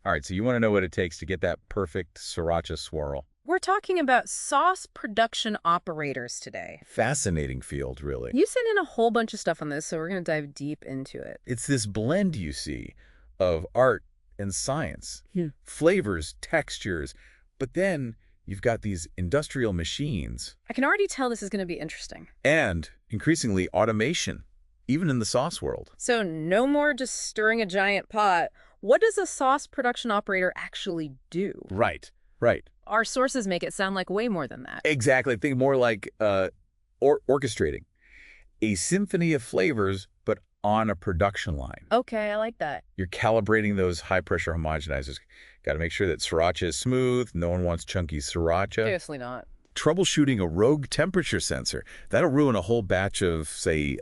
All right, so you want to know what it takes to get that perfect sriracha swirl. We're talking about sauce production operators today. Fascinating field, really. You sent in a whole bunch of stuff on this, so we're going to dive deep into it. It's this blend, you see, of art and science, Hmm. flavors, textures, but then you've got these industrial machines I can already tell this is going to be interesting. and increasingly automation, even in the sauce world. So no more just stirring a giant pot. What does a sauce production operator actually do? Right, right. Our sources make it sound like way more than that. Exactly. Think more like orchestrating a symphony of flavors, but on a production line. Okay, I like that. You're calibrating those high-pressure homogenizers. Got to make sure that sriracha is smooth. No one wants chunky sriracha. Seriously not. Troubleshooting a rogue temperature sensor. That'll ruin a whole batch of, say,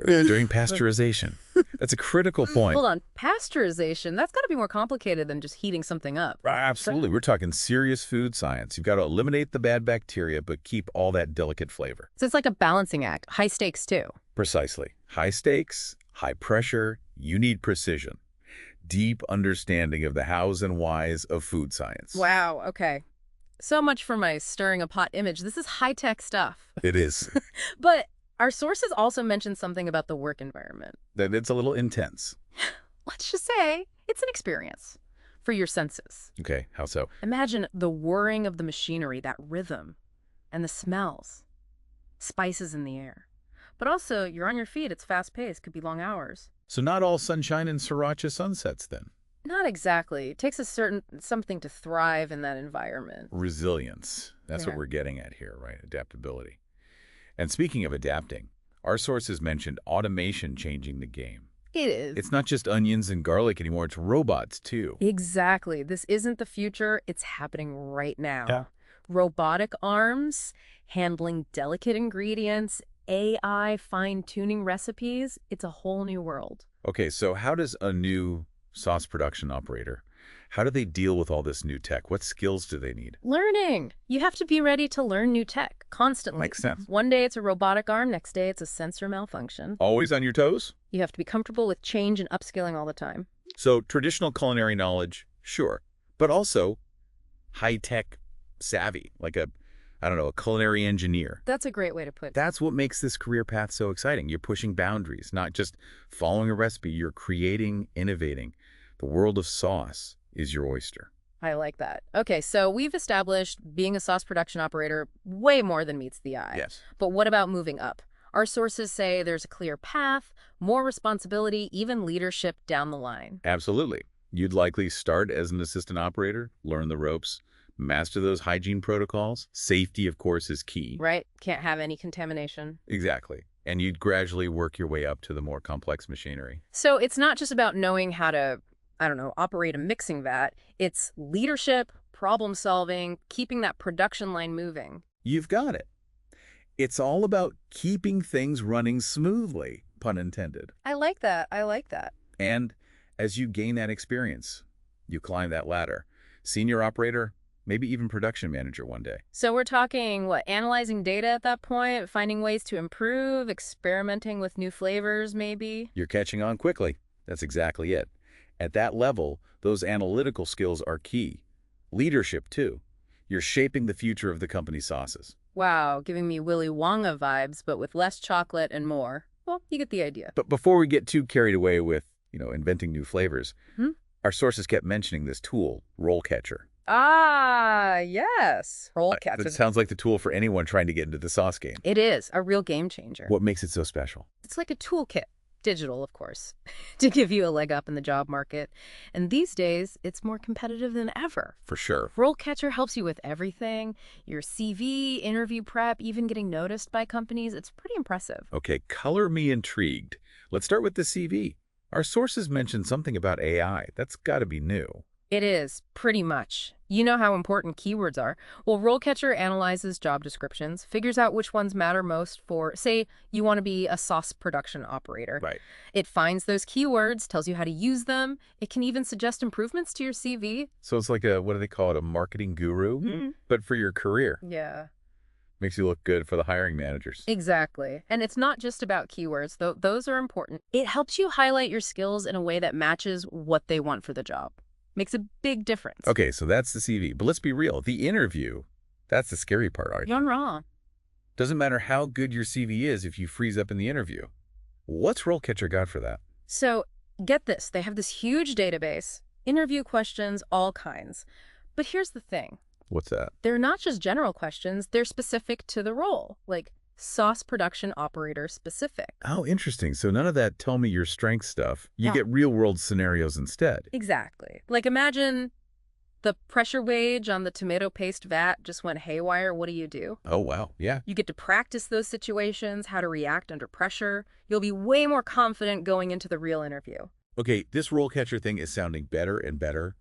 during pasteurization. That's a critical point. Hold on. Pasteurization, that's got to be more complicated than just heating something up. Absolutely. We're talking serious food science. You've got to eliminate the bad bacteria, but keep all that delicate flavor. So it's like a balancing act. High stakes, too. Precisely. High stakes, high pressure, you need precision. Deep understanding of the hows and whys of food science. Wow, okay. So much for my stirring a pot image. This is high-tech stuff. It is. But our sources also mentioned something about the work environment. That it's a little intense. Let's just say it's an experience for your senses. Okay, how so? Imagine the whirring of the machinery, that rhythm, and the smells, spices in the air. But also, you're on your feet, it's fast-paced, could be long hours. So not all sunshine and sriracha sunsets then. Not exactly. It takes something to thrive in that environment. Resilience. That's what Yeah. we're getting at here, right? Adaptability. And speaking of adapting, our sources mentioned automation changing the game. It is. It's not just onions and garlic anymore, it's robots too. Exactly. This isn't the future. It's happening right now. Yeah. Robotic arms, handling delicate ingredients, AI fine-tuning recipes. It's a whole new world. Okay, so how does a new sauce production operator, how do they deal with all this new tech? What skills do they need? Learning. You have to be ready to learn new tech constantly. Makes sense. One day it's a robotic arm, next day it's a sensor malfunction. Always on your toes? You have to be comfortable with change and upskilling all the time. So traditional culinary knowledge, sure, but also high-tech savvy, like a culinary engineer. That's a great way to put it. That's what makes this career path so exciting. You're pushing boundaries, not just following a recipe. You're creating, innovating. The world of sauce is your oyster. I like that. Okay, so we've established being a sauce production operator way more than meets the eye. Yes. But what about moving up? Our sources say there's a clear path, more responsibility, even leadership down the line. Absolutely. You'd likely start as an assistant operator, learn the ropes, master those hygiene protocols. Safety, of course, is key. Right? Can't have any contamination. Exactly. And you'd gradually work your way up to the more complex machinery. So it's not just about knowing how to, operate a mixing vat. It's leadership, problem solving, keeping that production line moving. You've got it. It's all about keeping things running smoothly, pun intended. I like that. I like that. And as you gain that experience, you climb that ladder. Senior operator, maybe even production manager one day. So we're talking, what, analyzing data at that point, finding ways to improve, experimenting with new flavors, maybe? You're catching on quickly. That's exactly it. At that level, those analytical skills are key. Leadership, too. You're shaping the future of the company's sauces. Wow, giving me Willy Wonka vibes, but with less chocolate and more. Well, you get the idea. But before we get too carried away with, inventing new flavors, Hmm? our sources kept mentioning this tool, RoleCatcher. Ah, yes. RoleCatcher. That sounds like the tool for anyone trying to get into the sauce game. It is a real game changer. What makes it so special? It's like a toolkit, digital, of course, to give you a leg up in the job market. And these days, it's more competitive than ever. For sure. RoleCatcher helps you with everything. Your CV, interview prep, even getting noticed by companies. It's pretty impressive. Okay, color me intrigued. Let's start with the CV. Our sources mentioned something about AI. That's got to be new. It is, pretty much. You know how important keywords are. Well, RoleCatcher analyzes job descriptions, figures out which ones matter most for, say, you want to be a sauce production operator. Right. It finds those keywords, tells you how to use them. It can even suggest improvements to your CV. So it's like what do they call it, a marketing guru? Mhm. But for your career. Yeah. Makes you look good for the hiring managers. Exactly. And it's not just about keywords, though those are important. It helps you highlight your skills in a way that matches what they want for the job. Makes a big difference. Okay, so that's the CV. But let's be real. The interview, that's the scary part, I You're think. wrong. Doesn't matter how good your CV is if you freeze up in the interview. What's RoleCatcher got for that? So get this. They have this huge database, interview questions, all kinds. But here's the thing. What's that? They're not just general questions. They're specific to the role, like sauce production operator specific. Oh, interesting. So none of that tell me your strength stuff. You Yeah. get real-world scenarios instead. Exactly. Like imagine the pressure wage on the tomato paste vat just went haywire. What do you do? Oh, wow. Yeah. You get to practice those situations, how to react under pressure. You'll be way more confident going into the real interview. Okay, this RoleCatcher thing is sounding better and better.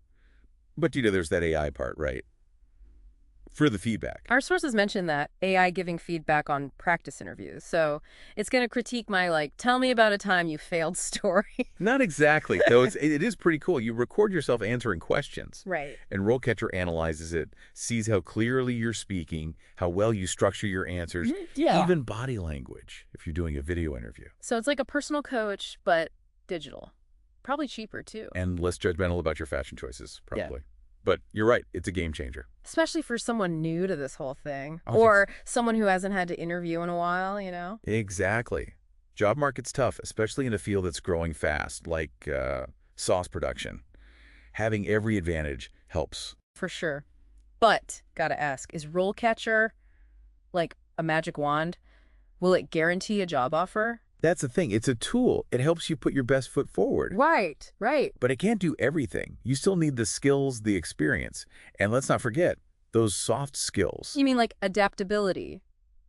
But, there's that AI part, right? For the feedback. Our sources mention that AI giving feedback on practice interviews. So it's going to critique my, tell me about a time you failed story. Not exactly, though it is pretty cool. You record yourself answering questions. Right. And RoleCatcher analyzes it, sees how clearly you're speaking, how well you structure your answers, Yeah. even body language if you're doing a video interview. So it's like a personal coach, but digital. Probably cheaper, too. And less judgmental about your fashion choices, probably. But you're right, it's a game changer. Especially for someone new to this whole thing. Oh, Or someone who hasn't had to interview in a while, Exactly. Job market's tough, especially in a field that's growing fast, like sauce production. Having every advantage helps. For sure. But, gotta ask, is RoleCatcher like a magic wand? Will it guarantee a job offer? That's the thing. It's a tool. It helps you put your best foot forward. Right. But it can't do everything. You still need the skills, the experience. And let's not forget, those soft skills. You mean like adaptability,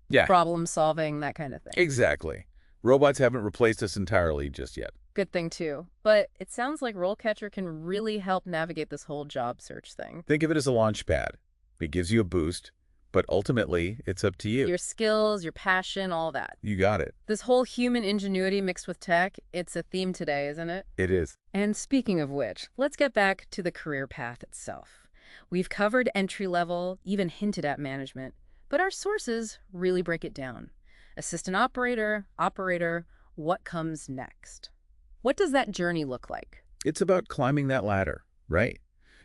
Yeah, problem solving, that kind of thing. exactly. Robots haven't replaced us entirely just yet. Good thing, too. But it sounds like RoleCatcher can really help navigate this whole job search thing. Think of it as a launch pad. It gives you a boost, but ultimately, it's up to you. Your skills, your passion, all that. You got it. This whole human ingenuity mixed with tech, it's a theme today, isn't it? It is. And speaking of which, let's get back to the career path itself. We've covered entry level, even hinted at management, but our sources really break it down. Assistant operator, what comes next? What does that journey look like? It's about climbing that ladder, right?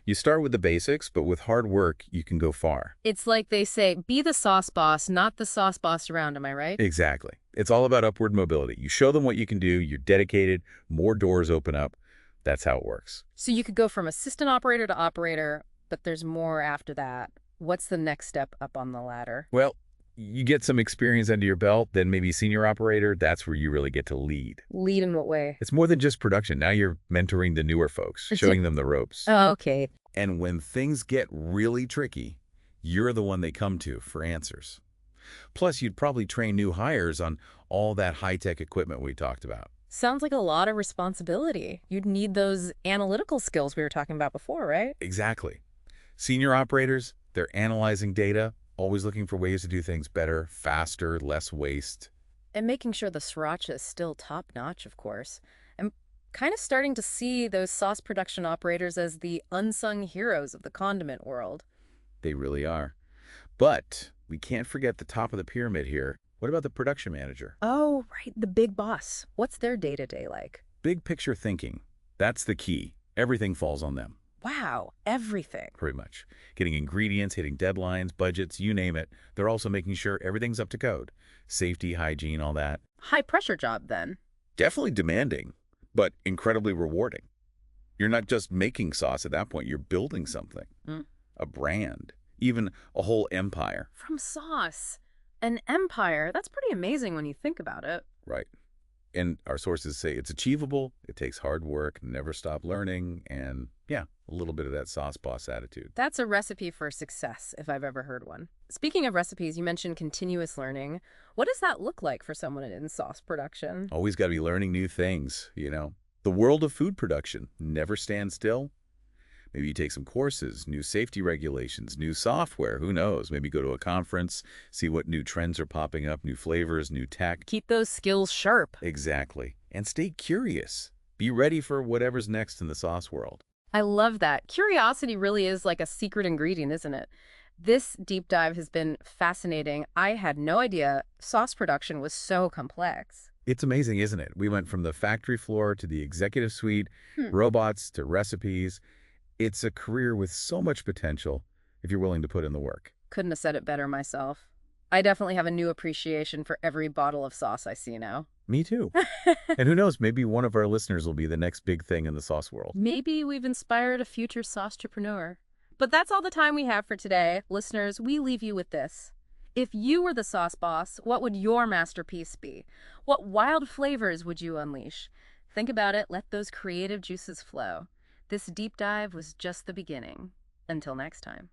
You start with the basics, but with hard work, you can go far. It's like they say, be the sauce boss, not the sauce boss around, am I right? Exactly. It's all about upward mobility. You show them what you can do, you're dedicated, more doors open up. That's how it works. So you could go from assistant operator to operator, but there's more after that. What's the next step up on the ladder? Well, you get some experience under your belt, then maybe senior operator, that's where you really get to lead. Lead in what way? It's more than just production. Now you're mentoring the newer folks, showing them the ropes. Oh, okay. And when things get really tricky, you're the one they come to for answers. Plus, you'd probably train new hires on all that high-tech equipment we talked about. Sounds like a lot of responsibility. You'd need those analytical skills we were talking about before, right? Exactly. Senior operators, they're analyzing data, always looking for ways to do things better, faster, less waste. And making sure the sriracha is still top-notch, of course. I'm kind of starting to see those sauce production operators as the unsung heroes of the condiment world. They really are. But we can't forget the top of the pyramid here. What about the production manager? Oh, right, the big boss. What's their day-to-day like? Big picture thinking. That's the key. Everything falls on them. Wow, everything. Pretty much. Getting ingredients, hitting deadlines, budgets, you name it. They're also making sure everything's up to code. Safety, hygiene, all that. High-pressure job, then. Definitely demanding, but incredibly rewarding. You're not just making sauce at that point. You're building something. A brand. Even a whole empire. From sauce. An empire. That's pretty amazing when you think about it. Right. And our sources say it's achievable, it takes hard work, never stop learning, and yeah, a little bit of that sauce boss attitude. That's a recipe for success, if I've ever heard one. Speaking of recipes, you mentioned continuous learning. What does that look like for someone in sauce production? Always got to be learning new things, The world of food production never stands still. Maybe you take some courses, new safety regulations, new software, who knows? Maybe go to a conference, see what new trends are popping up, new flavors, new tech. Keep those skills sharp. Exactly. And stay curious. Be ready for whatever's next in the sauce world. I love that. Curiosity really is like a secret ingredient, isn't it? This deep dive has been fascinating. I had no idea sauce production was so complex. It's amazing, isn't it? We went from the factory floor to the executive suite, Hmm. robots to recipes. It's a career with so much potential if you're willing to put in the work. Couldn't have said it better myself. I definitely have a new appreciation for every bottle of sauce I see now. Me too. And who knows, maybe one of our listeners will be the next big thing in the sauce world. Maybe we've inspired a future sauce-entrepreneur. But that's all the time we have for today. Listeners, we leave you with this. If you were the sauce boss, what would your masterpiece be? What wild flavors would you unleash? Think about it. Let those creative juices flow. This deep dive was just the beginning. Until next time.